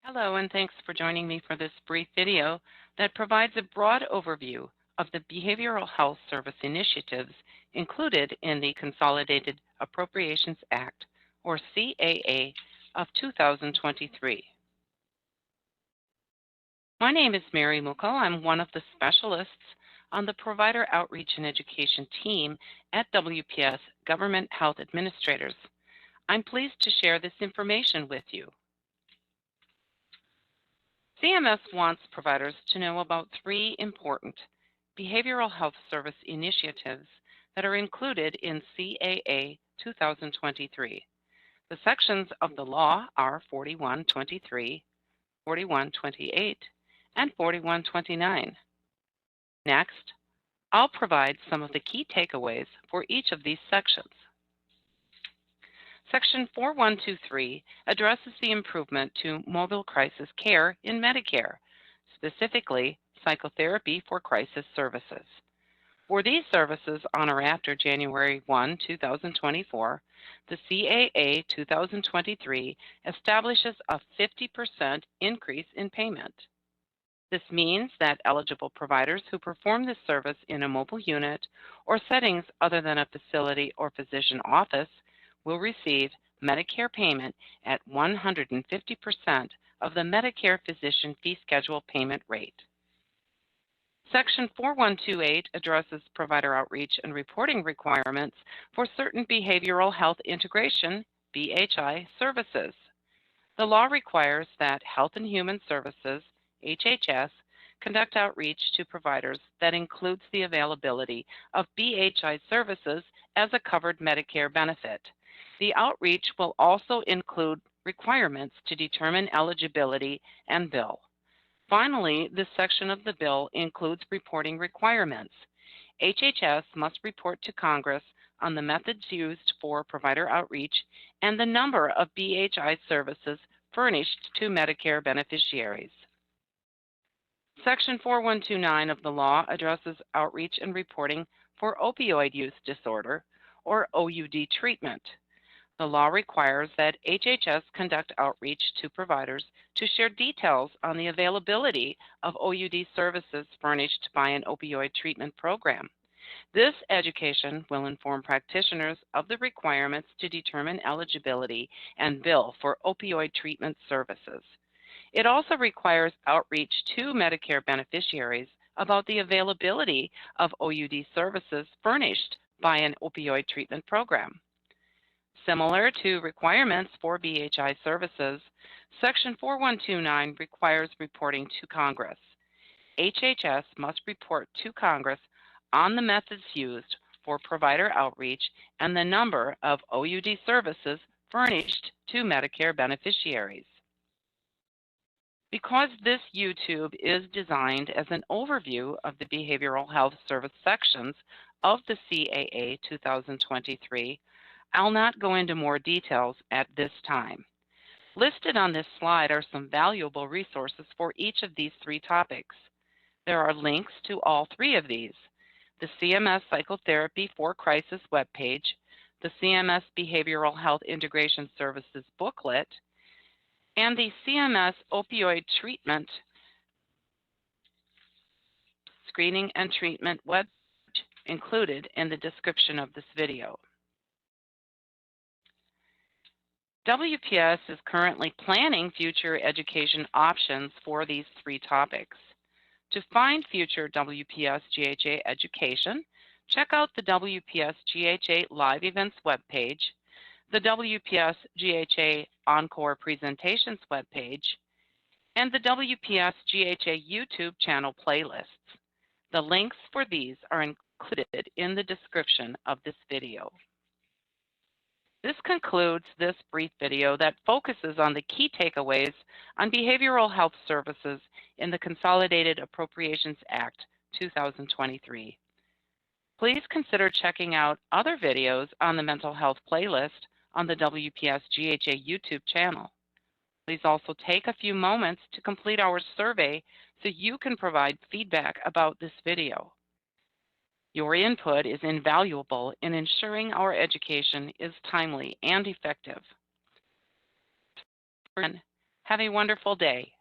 Hello, and thanks for joining me for this brief video that provides a broad overview of the behavioral health service initiatives included in the Consolidated Appropriations Act, or CAA, of 2023. My name is Mary Bookle. I'm one of the specialists on the Provider Outreach and Education team at WPS Government Health Administrators. I'm pleased to share this information with you. CMS wants providers to know about three important behavioral health service initiatives that are included in CAA 2023. The sections of the law are 4123, 4128, and 4129. Next, I'll provide some of the key takeaways for each of these sections. Section 4123 addresses the improvement to mobile crisis care in Medicare, specifically psychotherapy for crisis services. For these services on or after January 1, 2024, the CAA 2023 establishes a 50% increase in payment. This means that eligible providers who perform this service in a mobile unit or settings other than a facility or physician office will receive Medicare payment at 150% of the Medicare physician fee schedule payment rate. Section 4128 addresses provider outreach and reporting requirements for certain behavioral health integration (BHI) services. The law requires that Health and Human Services (HHS) conduct outreach to providers that includes the availability of BHI services as a covered Medicare benefit. The outreach will also include requirements to determine eligibility and bill. Finally, this section of the bill includes reporting requirements. HHS must report to Congress on the methods used for provider outreach and the number of BHI services furnished to Medicare beneficiaries. Section 4129 of the law addresses outreach and reporting for opioid use disorder, or OUD treatment. The law requires that HHS conduct outreach to providers to share details on the availability of OUD services furnished by an opioid treatment program. This education will inform practitioners of the requirements to determine eligibility and bill for opioid treatment services. It also requires outreach to Medicare beneficiaries about the availability of OUD services furnished by an opioid treatment program. Similar to requirements for BHI services, Section 4129 requires reporting to Congress. HHS must report to Congress on the methods used for provider outreach and the number of OUD services furnished to Medicare beneficiaries. Because this YouTube is designed as an overview of the behavioral health service sections of the CAA 2023, I'll not go into more details at this time. Listed on this slide are some valuable resources for each of these three topics. There are links to all three of these: the CMS Psychotherapy for Crisis webpage, the CMS Behavioral Health Integration Services booklet, and the CMS Opioid Treatment Screening and Treatment webpage included in the description of this video. WPS is currently planning future education options for these three topics. To find future WPS GHA education, check out the WPS GHA Live Events webpage, the WPS GHA Encore Presentations webpage, and the WPS GHA YouTube channel playlists. The links for these are included in the description of this video. This concludes this brief video that focuses on the key takeaways on behavioral health services in the Consolidated Appropriations Act 2023. Please consider checking out other videos on the mental health playlist on the WPS GHA YouTube channel. Please also take a few moments to complete our survey so you can provide feedback about this video. Your input is invaluable in ensuring our education is timely and effective. Have a wonderful day.